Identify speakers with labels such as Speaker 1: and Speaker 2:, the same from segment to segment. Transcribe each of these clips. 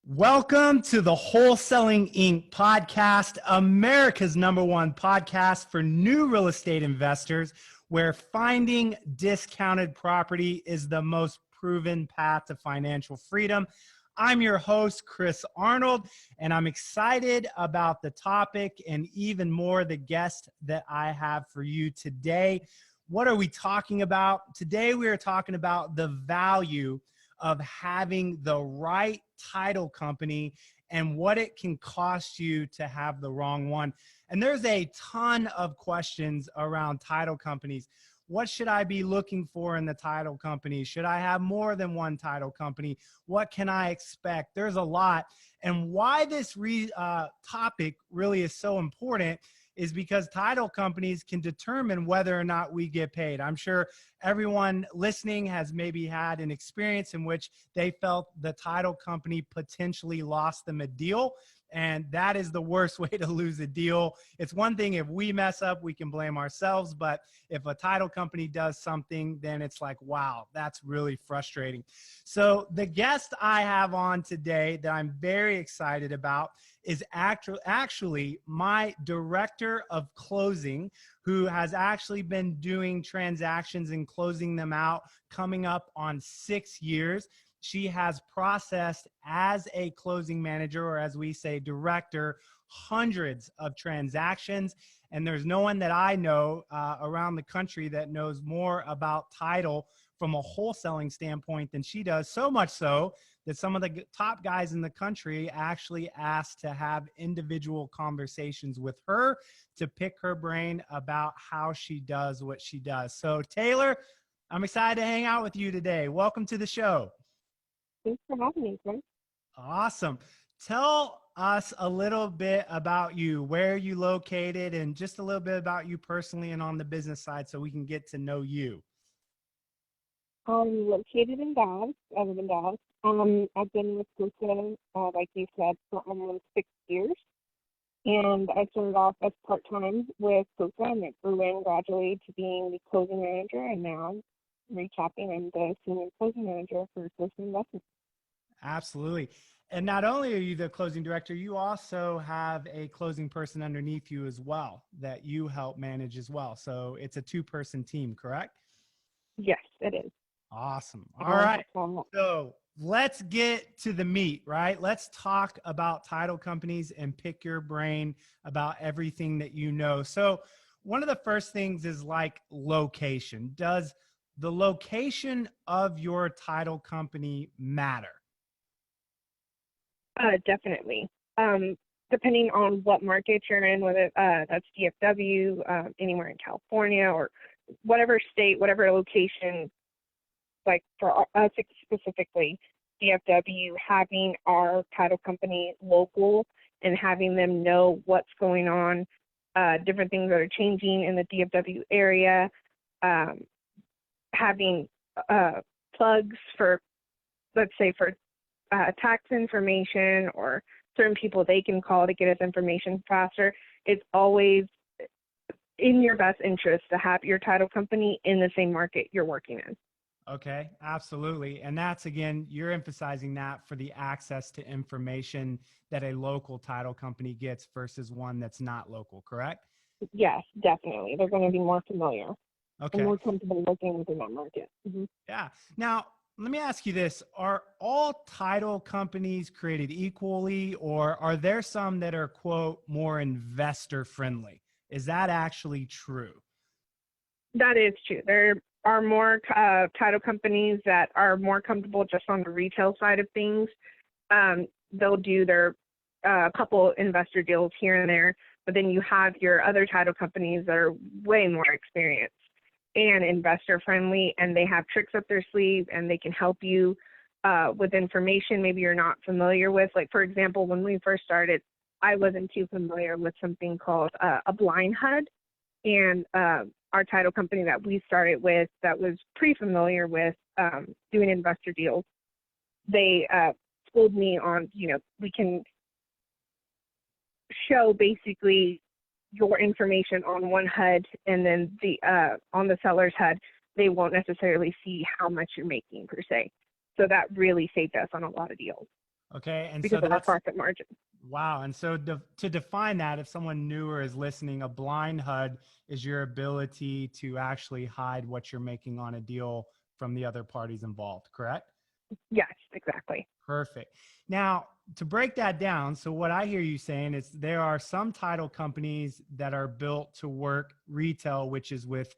Speaker 1: Welcome to the Wholesaling Inc. podcast, America's #1 podcast for new real estate investors, where finding discounted property is the most proven path to financial freedom. I'm your host, Chris Arnold, and I'm excited about the topic and even more the guest that I have for you today. What are we talking about? Today we are talking about the value of having the right title company and what it can cost you to have the wrong one. And there's a ton of questions around title companies. What should I be looking for in the title company? Should I have more than one title company? What can I expect? There's a lot. And why this topic really is so important is because title companies can determine whether or not we get paid. I'm sure everyone listening has maybe had an experience in which they felt the title company potentially lost them a deal. And that is the worst way to lose a deal. It's one thing if we mess up, we can blame ourselves. But if a title company does something, then it's like, wow, that's really frustrating. So the guest I have on today that I'm very excited about is actually my director of closing, who has actually been doing transactions and closing them out coming up on 6 years. She has processed as a closing manager, or as we say, director, hundreds of transactions. And there's no one that I know around the country that knows more about title from a wholesaling standpoint than she does. So much so that some of the top guys in the country actually asked to have individual conversations with her to pick her brain about how she does what she does. So Taylor, I'm excited to hang out with you today. Welcome to the show.
Speaker 2: Thanks for having me, Chris.
Speaker 1: Awesome. Tell us a little bit about you, where are you located, and just a little bit about you personally and on the business side so we can get to know you.
Speaker 2: I'm located in Dallas. I live in Dallas. I've been with Coca, like you said, for almost 6 years. And I started off as part-time with Coca, and it grew in gradually to being the closing manager. And now I'm recapping. I'm the senior closing manager for Closing Investments.
Speaker 1: Absolutely. And not only are you the closing director, you also have a closing person underneath you as well that you help manage as well. So it's a two-person team, correct?
Speaker 2: Yes, it is.
Speaker 1: Awesome. All right. So let's get to the meat, right? Let's talk about title companies and pick your brain about everything that you know. So one of the first things is like location. Does the location of your title company matter?
Speaker 2: Definitely. Depending on what market you're in, whether that's DFW, anywhere in California, or whatever state, whatever location, like for us specifically, DFW, having our title company local and having them know what's going on, different things that are changing in the DFW area, having plugs for, let's say, for tax information or certain people they can call to get us information faster. It's always in your best interest to have your title company in the same market you're working in.
Speaker 1: Okay, absolutely. And that's, again, you're emphasizing that for the access to information that a local title company gets versus one that's not local, correct?
Speaker 2: Yes, definitely. They're going to be more familiar
Speaker 1: and
Speaker 2: more comfortable working within that market. Mm-hmm.
Speaker 1: Yeah. Now, let me ask you this. Are all title companies created equally, or are there some that are, quote, more investor friendly? Is that actually true?
Speaker 2: That is true. There are more title companies that are more comfortable just on the retail side of things. They'll do their couple investor deals here and there, but then you have your other title companies that are way more experienced and investor friendly, and they have tricks up their sleeve and they can help you with information maybe you're not familiar with. Like, for example, when we first started, I wasn't too familiar with something called a blind HUD, and our title company that we started with that was pretty familiar with doing investor deals, they schooled me on, we can show basically your information on one HUD, and then on the seller's HUD, they won't necessarily see how much you're making per se. So that really saved us on a lot of deals.
Speaker 1: Okay. And so
Speaker 2: because of our
Speaker 1: that's,
Speaker 2: profit margin.
Speaker 1: wow. And so to define that, if someone newer is listening, a blind HUD is your ability to actually hide what you're making on a deal from the other parties involved, correct?
Speaker 2: Yes, exactly.
Speaker 1: Perfect. Now, to break that down, so what I hear you saying is there are some title companies that are built to work retail, which is with,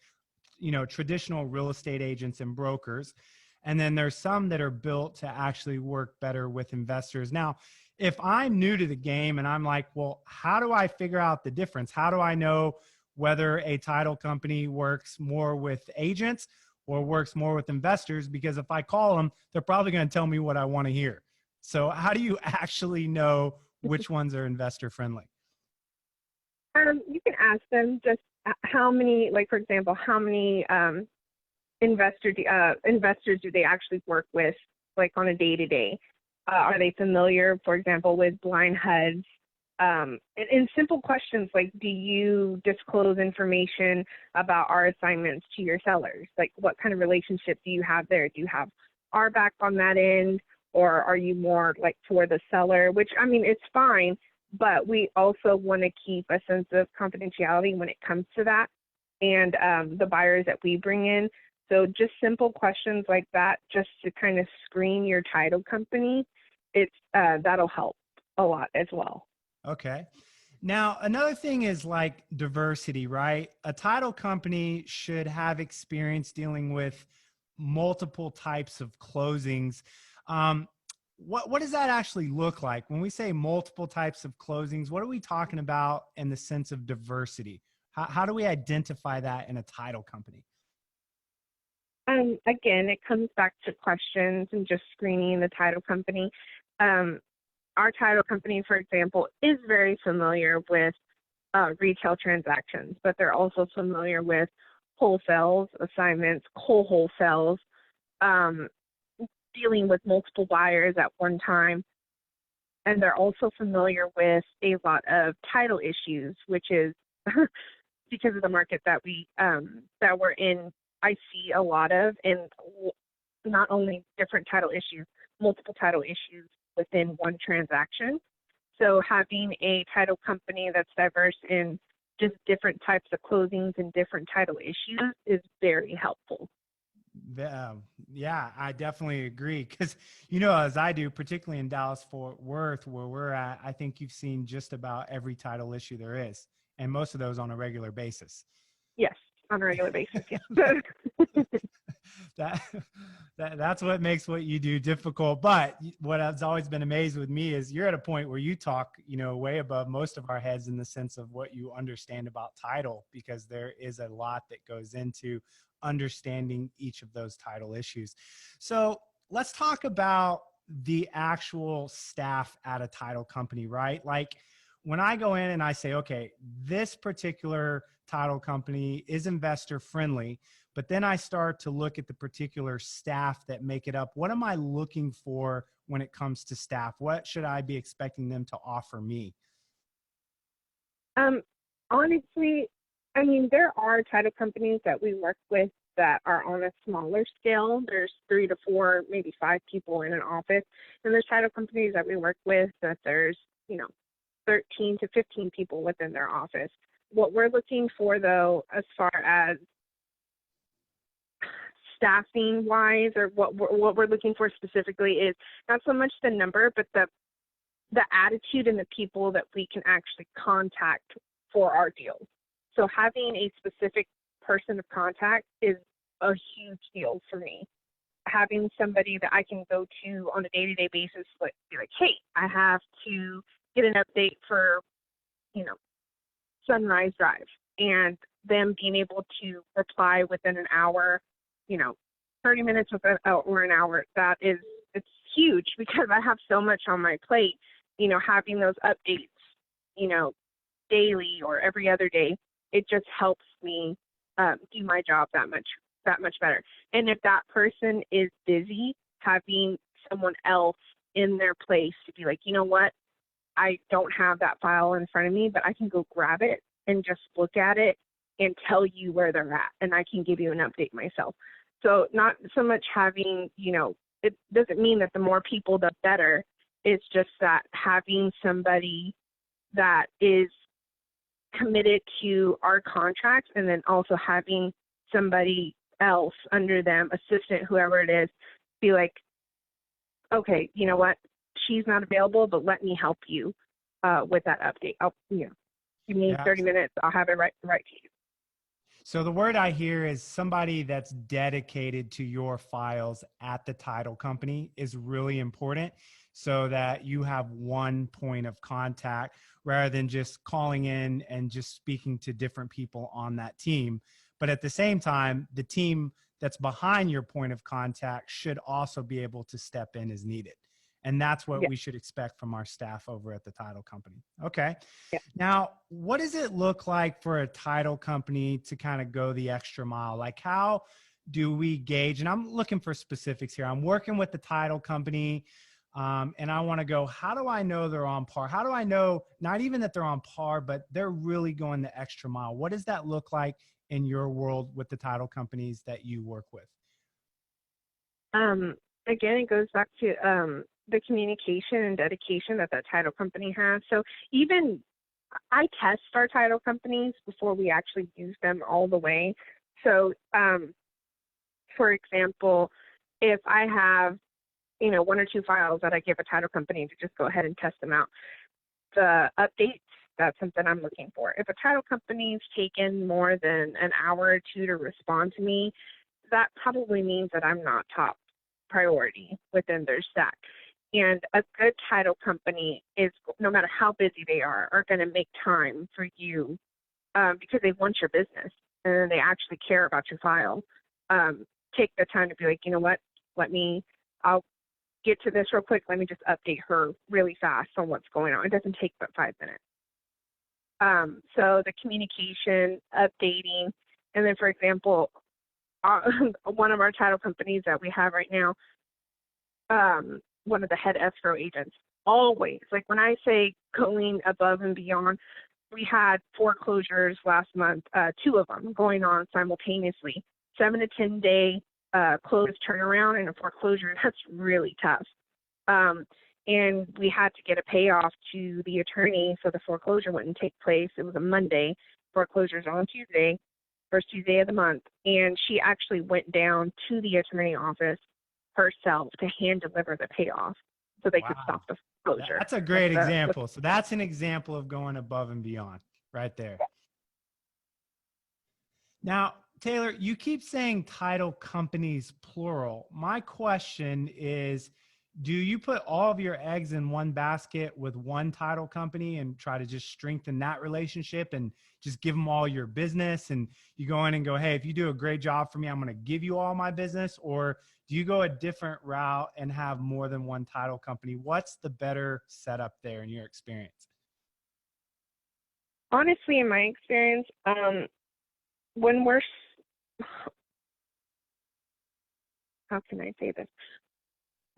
Speaker 1: traditional real estate agents and brokers. And then there's some that are built to actually work better with investors. Now, if I'm new to the game and I'm like, well, how do I figure out the difference? How do I know whether a title company works more with agents or works more with investors? Because if I call them, they're probably going to tell me what I want to hear. So how do you actually know which ones are investor friendly?
Speaker 2: You can ask them just how many, like for example, how many investors do they actually work with, like on a day to day? Are they familiar, for example, with blind HUDs? And simple questions like, do you disclose information about our assignments to your sellers? Like, what kind of relationship do you have there? Do you have our back on that end, or are you more like for the seller? Which, I mean, it's fine, but we also want to keep a sense of confidentiality when it comes to that and the buyers that we bring in. So just simple questions like that, just to kind of screen your title company, that'll help a lot as well.
Speaker 1: Okay. Now, another thing is like diversity, right? A title company should have experience dealing with multiple types of closings. Um, what does that actually look like? When we say multiple types of closings, what are we talking about in the sense of diversity? How do we identify that in a title company?
Speaker 2: Again, it comes back to questions and just screening the title company. Our title company, for example, is very familiar with retail transactions, but they're also familiar with wholesales, assignments, co-wholesales, um, dealing with multiple buyers at one time. And they're also familiar with a lot of title issues, which is because of the market that we're in. I see a lot of, and not only different title issues, multiple title issues within one transaction. So having a title company that's diverse in just different types of closings and different title issues is very helpful.
Speaker 1: Yeah, I definitely agree. Because, as I do, particularly in Dallas Fort Worth, where we're at, I think you've seen just about every title issue there is, and most of those on a regular basis.
Speaker 2: Yes, on a regular basis. Yes.
Speaker 1: that, that's what makes what you do difficult. But what has always been amazed with me is you're at a point where you talk, way above most of our heads in the sense of what you understand about title, because there is a lot that goes into understanding each of those title issues. So let's talk about the actual staff at a title company, right? Like when I go in and I say, okay, this particular title company is investor friendly, but then I start to look at the particular staff that make it up. What am I looking for when it comes to staff? What should I be expecting them to offer me?
Speaker 2: Honestly, I mean, there are title companies that we work with that are on a smaller scale. There's 3 to 4, maybe 5 people in an office. And there's title companies that we work with that there's, 13 to 15 people within their office. What we're looking for, though, as far as staffing wise, or what we're looking for specifically, is not so much the number, but the attitude and the people that we can actually contact for our deals. So having a specific person of contact is a huge deal for me. Having somebody that I can go to on a day-to-day basis, like be like, hey, I have to get an update for, Sunrise Drive, and them being able to reply within an hour, 30 minutes or an hour, it's huge because I have so much on my plate. Having those updates, daily or every other day, it just helps me do my job that much better. And if that person is busy, having someone else in their place to be like, you know what, I don't have that file in front of me, but I can go grab it and just look at it and tell you where they're at, and I can give you an update myself. So not so much having, it doesn't mean that the more people, the better. It's just that having somebody that is committed to our contracts, and then also having somebody else under them, assistant, whoever it is, be like, okay, you know what? She's not available, but let me help you with that update. Give me
Speaker 1: Yeah.
Speaker 2: 30 minutes. I'll have it right to you.
Speaker 1: So the word I hear is somebody that's dedicated to your files at the title company is really important, so that you have one point of contact rather than just calling in and just speaking to different people on that team. But at the same time, the team that's behind your point of contact should also be able to step in as needed. And that's what
Speaker 2: Yeah.
Speaker 1: we should expect from our staff over at the title company. Okay.
Speaker 2: Yeah.
Speaker 1: Now, what does it look like for a title company to kind of go the extra mile? Like, how do we gauge? And I'm looking for specifics here. I'm working with the title company, and I want to go, how do I know they're on par? How do I know not even that they're on par, but they're really going the extra mile? What does that look like in your world with the title companies that you work with?
Speaker 2: Again, it goes back to the communication and dedication that title company has. So even I test our title companies before we actually use them all the way. So, for example, if I have, one or two files that I give a title company to just go ahead and test them out, the updates, that's something I'm looking for. If a title company's taken more than an hour or two to respond to me, that probably means that I'm not top priority within their stack. And a good title company is, no matter how busy they are going to make time for you because they want your business and they actually care about your file. Take the time to be like, you know what, I'll get to this real quick. Let me just update her really fast on what's going on. It doesn't take but 5 minutes. So the communication, updating, and then, for example, one of our title companies that we have right now, one of the head escrow agents, always, like when I say going above and beyond, we had foreclosures last month, 2 of them going on simultaneously, 7 to 10 day close turnaround in a foreclosure. That's really tough. And we had to get a payoff to the attorney so the foreclosure wouldn't take place. It was a Monday, foreclosures on Tuesday, first Tuesday of the month. And she actually went down to the attorney office herself to hand deliver the payoff so they could stop the foreclosure.
Speaker 1: That's a great example. So that's an example of going above and beyond right there.
Speaker 2: Yeah.
Speaker 1: Now, Taylor, you keep saying title companies, plural. My question is, do you put all of your eggs in one basket with one title company and try to just strengthen that relationship and just give them all your business? And you go in and go, hey, if you do a great job for me, I'm going to give you all my business. Or do you go a different route and have more than one title company? What's the better setup there in your experience?
Speaker 2: Honestly, in my experience, when we're, how can I say this?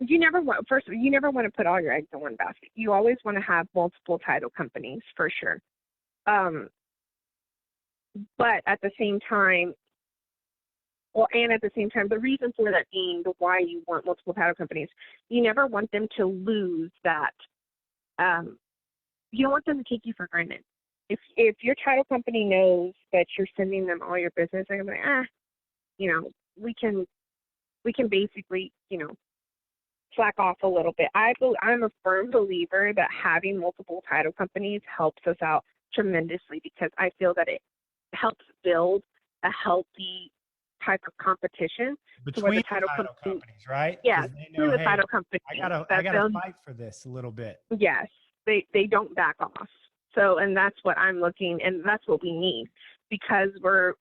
Speaker 2: You never want to put all your eggs in one basket. You always want to have multiple title companies for sure. But at the same time, the reason for that being the why you want multiple title companies, you never want them to lose that. You don't want them to take you for granted. If your title company knows that you're sending them all your business, they're gonna be like, we can basically, slack off a little bit. I'm a firm believer that having multiple title companies helps us out tremendously because I feel that it helps build a healthy type of competition
Speaker 1: between the title companies, right?
Speaker 2: Yeah,
Speaker 1: they know,
Speaker 2: the title company.
Speaker 1: I gotta fight for this a little bit.
Speaker 2: Yes, they don't back off. So, and that's what I'm looking, and that's what we need because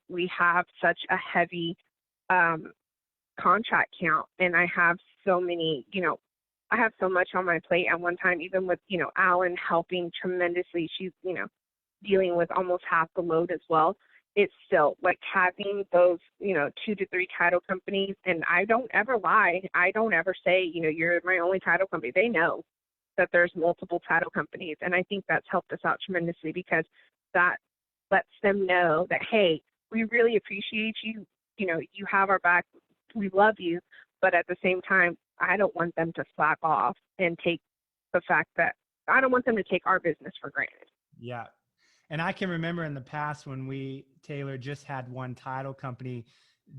Speaker 2: we have such a heavy contract count, and I have so many, I have so much on my plate at one time, even with, Alan helping tremendously. She's, dealing with almost half the load as well. It's still like having those, 2 to 3 title companies. And I don't ever lie. I don't ever say, you're my only title company. They know that there's multiple title companies. And I think that's helped us out tremendously because that lets them know that, hey, we really appreciate you. You have our back. We love you. But at the same time, I don't want them to slack off and take the fact that I don't want them to take our business for granted.
Speaker 1: Yeah. And I can remember in the past when Taylor, just had one title company,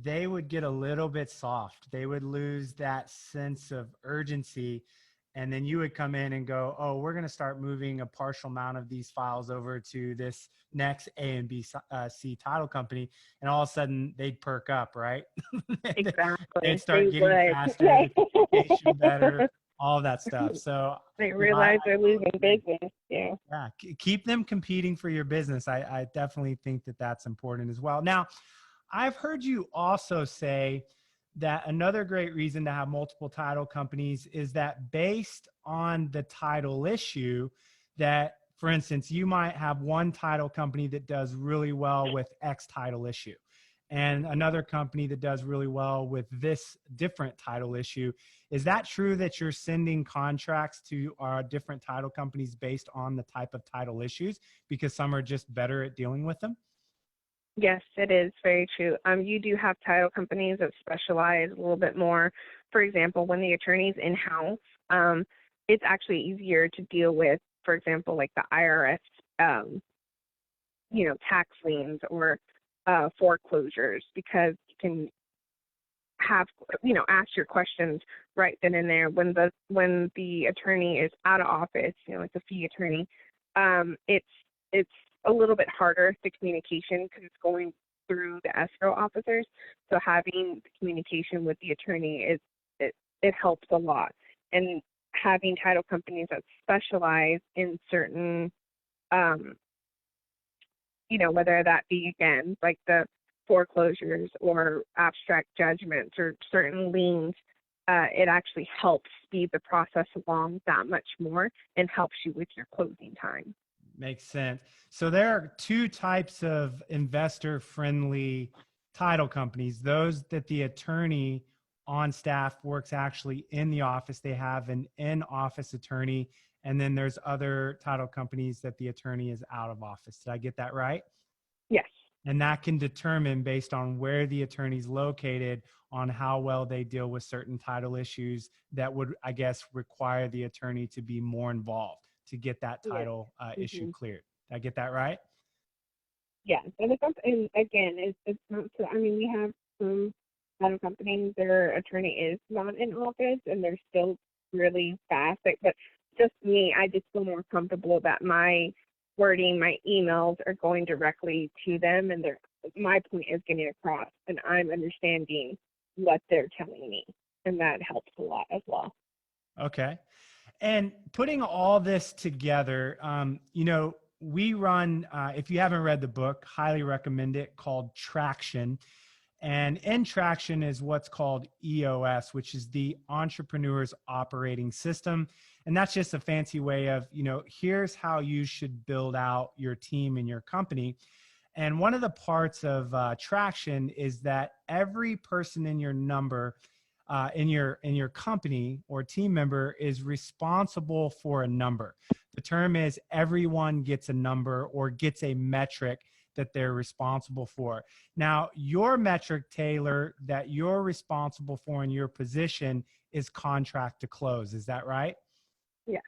Speaker 1: they would get a little bit soft. They would lose that sense of urgency. And then you would come in and go, oh, we're going to start moving a partial amount of these files over to this next A and B C title company. And all of a sudden they'd perk up, right?
Speaker 2: Exactly.
Speaker 1: They'd start getting faster, the communication better, all of that stuff. So
Speaker 2: they realize they're losing business. Yeah.
Speaker 1: Yeah. Keep them competing for your business. I definitely think that that's important as well. Now, I've heard you also say that another great reason to have multiple title companies is that based on the title issue, that for instance, you might have one title company that does really well with X title issue and another company that does really well with this different title issue. Is that true that you're sending contracts to different title companies based on the type of title issues because some are just better at dealing with them?
Speaker 2: Yes, it is very true. You do have title companies that specialize a little bit more. For example, when the attorney's in-house, it's actually easier to deal with, for example, like the IRS, tax liens or foreclosures, because you can have, ask your questions right then and there. When the attorney is out of office, like the fee attorney, it's a little bit harder, the communication, because it's going through the escrow officers. So having the communication with the attorney it helps a lot. And having title companies that specialize in certain, whether that be, again, like the foreclosures or abstract judgments or certain liens, it actually helps speed the process along that much more and helps you with your closing time.
Speaker 1: Makes sense. So there are two types of investor-friendly title companies: those that the attorney on staff works actually in the office. They have an in-office attorney. And then there's other title companies that the attorney is out of office. Did I get that right?
Speaker 2: Yes.
Speaker 1: And that can determine, based on where the attorney's located, on how well they deal with certain title issues that would, I guess, require the attorney to be more involved to get that title issue cleared. Did I get that right?
Speaker 2: Yes. And again, it's not, we have some title companies, their attorney is not in office and they're still really fast. But just me, I just feel more comfortable that my wording, my emails are going directly to them, and my point is getting across, and I'm understanding what they're telling me, and that helps a lot as well.
Speaker 1: Okay. And putting all this together, we run, if you haven't read the book, highly recommend it, called Traction. And in Traction is what's called EOS, which is the Entrepreneur's Operating System. And that's just a fancy way of, here's how you should build out your team and your company. And one of the parts of Traction is that every person in your in your company or team member is responsible for a number. The term is everyone gets a number or gets a metric that they're responsible for. Now, your metric, Taylor, that you're responsible for in your position is contract to close. Is that right?
Speaker 2: Yeah.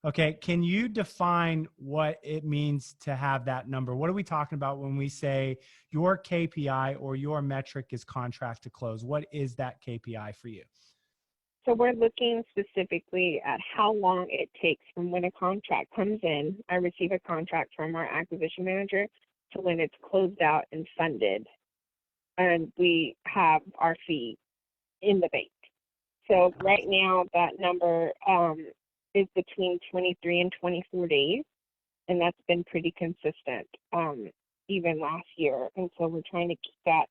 Speaker 1: Okay. Can you define what it means to have that number? What are we talking about when we say your KPI or your metric is contract to close? What is that KPI for you?
Speaker 2: So we're looking specifically at how long it takes from when a contract comes in. I receive a contract from our acquisition manager to when it's closed out and funded, and we have our fee in the bank. So right now that number is between 23 and 24 days, and that's been pretty consistent even last year. And so we're trying to keep that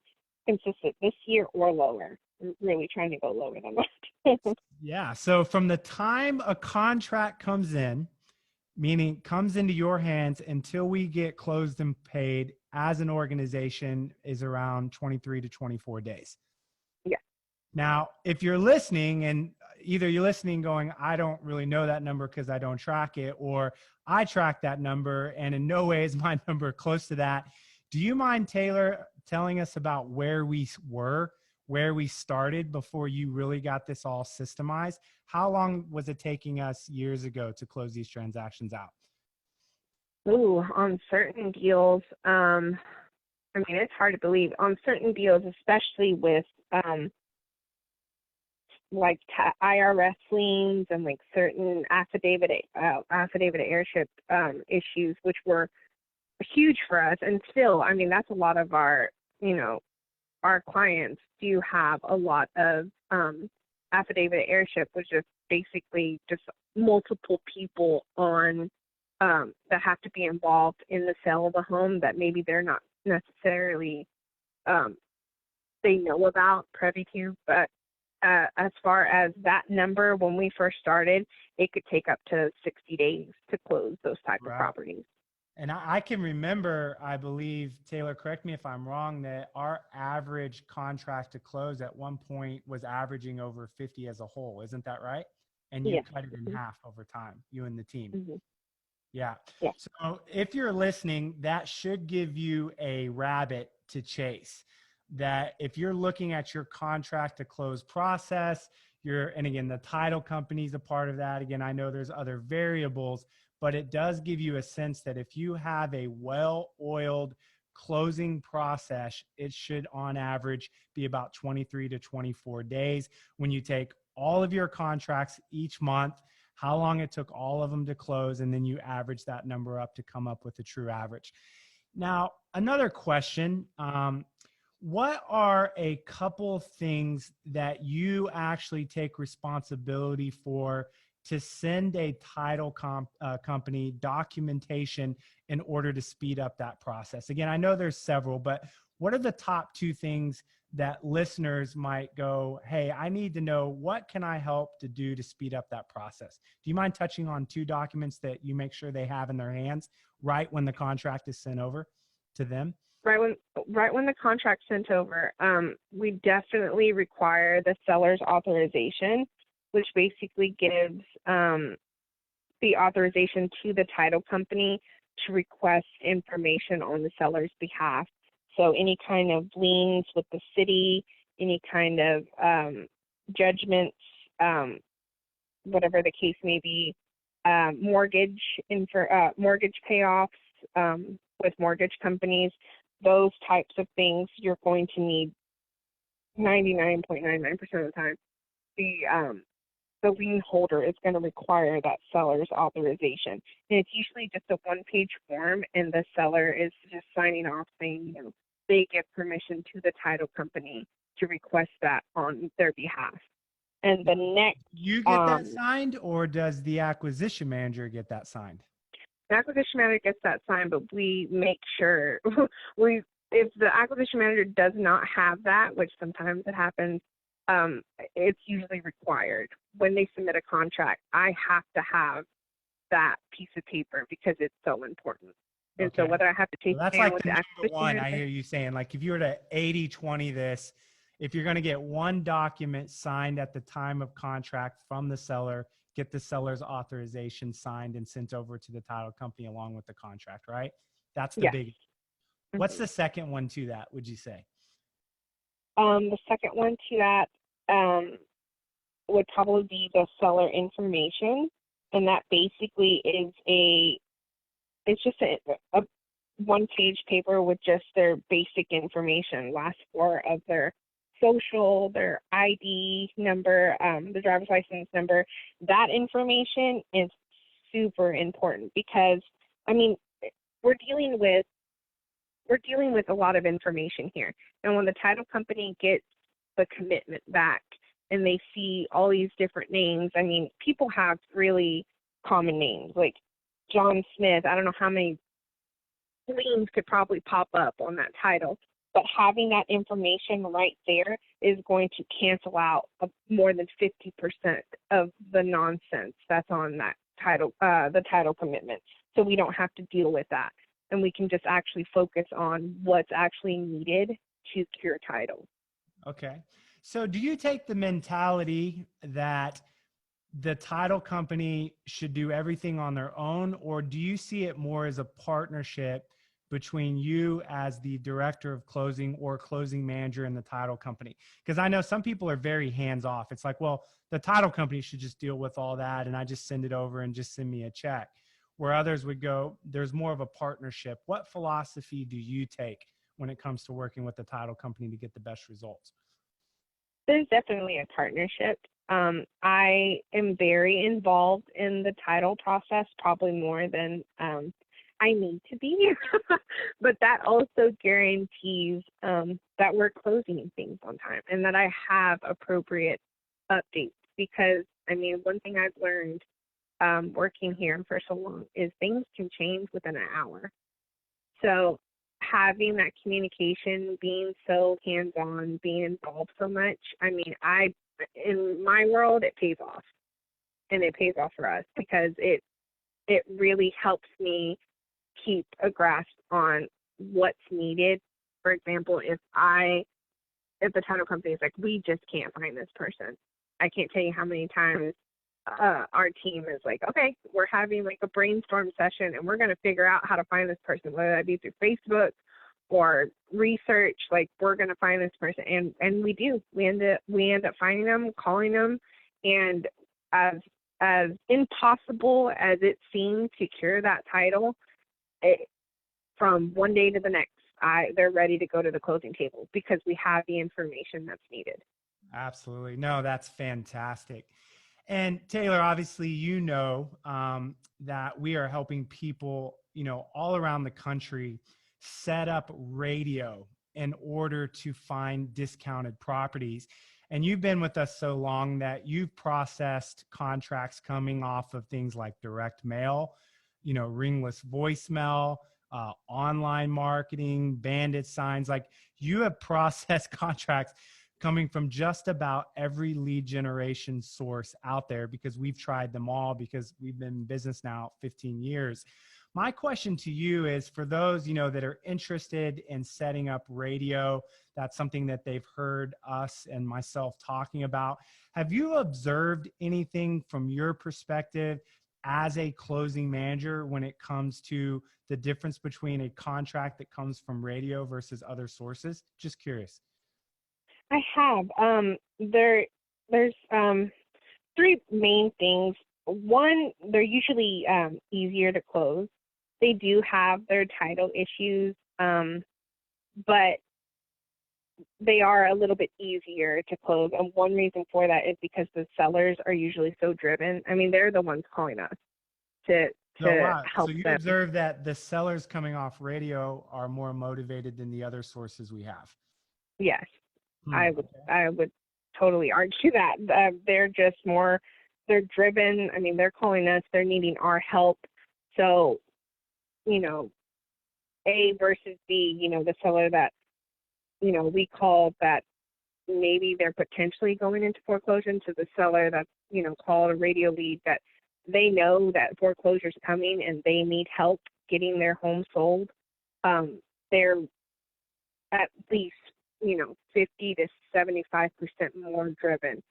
Speaker 2: consistent this year or lower. We're really trying to go lower than that.
Speaker 1: Yeah. So from the time a contract comes in, meaning comes into your hands, until we get closed and paid as an organization, is around 23 to 24 days.
Speaker 2: Yeah.
Speaker 1: Now, if you're listening and either you're listening going, I don't really know that number because I don't track it, or I track that number and in no way is my number close to that. Do you mind, Taylor, telling us about where we were where we started before you really got this all systemized? How long was it taking us years ago to close these transactions out?
Speaker 2: Ooh, on certain deals, I mean, it's hard to believe. On certain deals, especially with like IRS liens and like certain affidavit airship issues, which were huge for us. And still, I mean, that's a lot of our, our clients do have a lot of affidavit airship, which is basically just multiple people on that have to be involved in the sale of a home that maybe they're not necessarily they know about, privy to. But as far as that number, when we first started, it could take up to 60 days to close those type of properties.
Speaker 1: And I can remember, I believe, Taylor, correct me if I'm wrong, that our average contract to close at one point was averaging over 50 as a whole. Isn't that right? And you cut it in half over time, you and the team. Yeah. So if you're listening, that should give you a rabbit to chase. That if you're looking at your contract to close process, and again, the title company is a part of that. Again, I know there's other variables, but it does give you a sense that if you have a well-oiled closing process, it should on average be about 23 to 24 days. When you take all of your contracts each month, how long it took all of them to close, and then you average that number up to come up with a true average. Now, another question, what are a couple things that you actually take responsibility for to send a title company documentation in order to speed up that process? Again, I know there's several, but what are the top two things that listeners might go, hey, I need to know, what can I help to do to speed up that process? Do you mind touching on two documents that you make sure they have in their hands right when the contract is sent over to them?
Speaker 2: Right when the contract's sent over, we definitely require the seller's authorization, which basically gives the authorization to the title company to request information on the seller's behalf. So any kind of liens with the city, any kind of judgments, whatever the case may be, mortgage payoffs with mortgage companies, those types of things you're going to need 99.99% of the time. The lien holder is going to require that seller's authorization. And it's usually just a one-page form, and the seller is just signing off saying, they give permission to the title company to request that on their behalf. And the next...
Speaker 1: You get that signed, or does the acquisition manager get that signed?
Speaker 2: The acquisition manager gets that signed, but we make sure, if the acquisition manager does not have that, which sometimes it happens, it's usually required. When they submit a contract, I have to have that piece of paper because it's so important. And so whether I have to take
Speaker 1: that's like the number one, I hear you saying, like if you were to 80-20 this, if you're going to get one document signed at the time of contract from the seller, get the seller's authorization signed and sent over to the title company along with the contract, right? That's the big. What's the second one to that, would you say?
Speaker 2: The second one to that would probably be the seller information. And that basically is it's just a one-page paper with just their basic information, last four of their social, their ID number, the driver's license number. That information is super important because, I mean, we're dealing with a lot of information here. And when the title company gets the commitment back and they see all these different names, I mean, people have really common names like John Smith. I don't know how many liens could probably pop up on that title, but having that information right there is going to cancel out more than 50% of the nonsense that's on that title, the title commitment. So we don't have to deal with that. And we can just actually focus on what's actually needed to cure title.
Speaker 1: Okay. So do you take the mentality that the title company should do everything on their own, or do you see it more as a partnership between you as the director of closing or closing manager in the title company? Because I know some people are very hands off. It's like, well, the title company should just deal with all that and I just send it over and just send me a check. Where others would go, there's more of a partnership. What philosophy do you take when it comes to working with the title company to get the best results?
Speaker 2: There's definitely a partnership. I am very involved in the title process, probably more than I need to be, but that also guarantees that we're closing things on time and that I have appropriate updates. Because, I mean, one thing I've learned working here for so long is things can change within an hour. So having that communication, being so hands-on, being involved so much, I mean, in my world, it pays off. And it pays off for us because it really helps me keep a grasp on what's needed. For example, if the title company is like, we just can't find this person, I can't tell you how many times our team is like, okay, we're having like a brainstorm session and we're going to figure out how to find this person, whether that be through Facebook or research. Like, we're going to find this person, and we do. We end up finding them, calling them, and as impossible as it seemed to cure that title, from one day to the next, they're ready to go to the closing table because we have the information that's needed.
Speaker 1: Absolutely. No, that's fantastic. And Taylor, obviously, that we are helping people, all around the country set up radio in order to find discounted properties. And you've been with us so long that you've processed contracts coming off of things like direct mail, ringless voicemail, online marketing, bandit signs. Like, you have processed contracts coming from just about every lead generation source out there, because we've tried them all, because we've been in business now 15 years. My question to you is, for those, that are interested in setting up radio, that's something that they've heard us and myself talking about. Have you observed anything from your perspective as a closing manager when it comes to the difference between a contract that comes from radio versus other sources? Just curious.
Speaker 2: I have. There's three main things. One, they're usually easier to close. They do have their title issues, but they are a little bit easier to close. And one reason for that is because the sellers are usually so driven. I mean, they're the ones calling us to help
Speaker 1: So you
Speaker 2: them.
Speaker 1: observe that the sellers coming off radio are more motivated than the other sources we have.
Speaker 2: Yes. I would totally argue that they're just they're driven. I mean, they're calling us, they're needing our help. So, A versus B, the seller that, we call that maybe they're potentially going into foreclosure, to the seller that's, called a radio lead that they know that foreclosure's coming and they need help getting their home sold. They're at least 50 to 75% more driven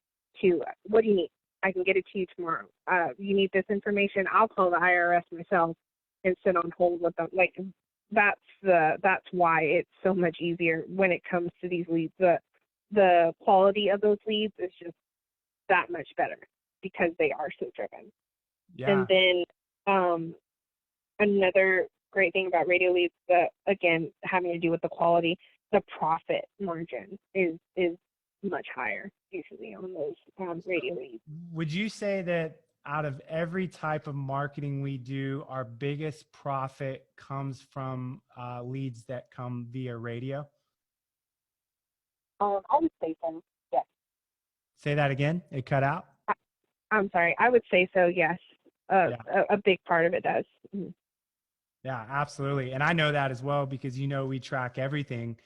Speaker 2: to, what do you need? I can get it to you tomorrow. You need this information? I'll call the IRS myself and sit on hold with them. Like, that's why it's so much easier when it comes to these leads. The quality of those leads is just that much better because they are so driven.
Speaker 1: Yeah.
Speaker 2: And then another great thing about radio leads, again, having to do with the quality, the profit margin is much higher usually on those radio leads.
Speaker 1: Would you say that out of every type of marketing we do, our biggest profit comes from leads that come via radio?
Speaker 2: I would say so, yes.
Speaker 1: Say that again. It cut out.
Speaker 2: I'm sorry. I would say so, yes. A big part of it does. Mm-hmm.
Speaker 1: Yeah, absolutely. And I know that as well, because, we track everything.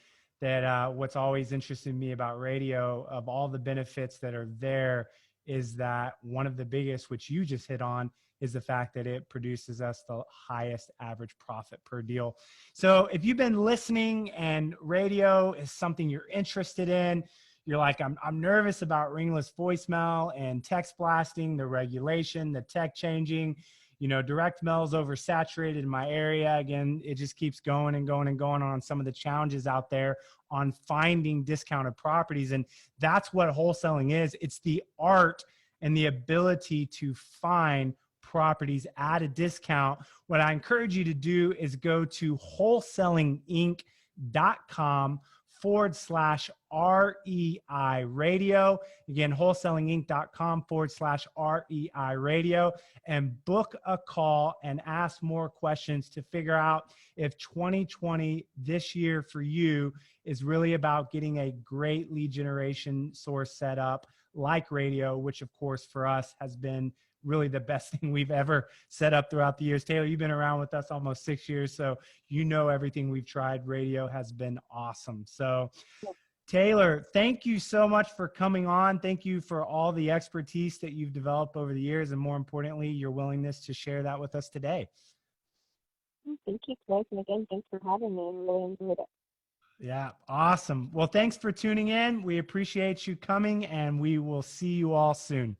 Speaker 1: That what's always interested me about radio, of all the benefits that are there, is that one of the biggest, which you just hit on, is the fact that it produces us the highest average profit per deal. So if you've been listening and radio is something you're interested in, you're like, I'm nervous about ringless voicemail and text blasting, the regulation, the tech changing, direct mail is oversaturated in my area. Again, it just keeps going and going and going on some of the challenges out there on finding discounted properties. And that's what wholesaling is. It's the art and the ability to find properties at a discount. What I encourage you to do is go to wholesalinginc.com/REI radio. Again, wholesalinginc.com/REI radio, and book a call and ask more questions to figure out if 2020 this year for you is really about getting a great lead generation source set up like radio, which of course for us has been really the best thing we've ever set up throughout the years. Taylor, you've been around with us almost 6 years, so everything we've tried. Radio has been awesome. So Taylor, thank you so much for coming on. Thank you for all the expertise that you've developed over the years, and more importantly, your willingness to share that with us today.
Speaker 3: Thank you, Chris. And again, thanks for having me. I really enjoyed it.
Speaker 1: Yeah, awesome. Well, thanks for tuning in. We appreciate you coming, and we will see you all soon.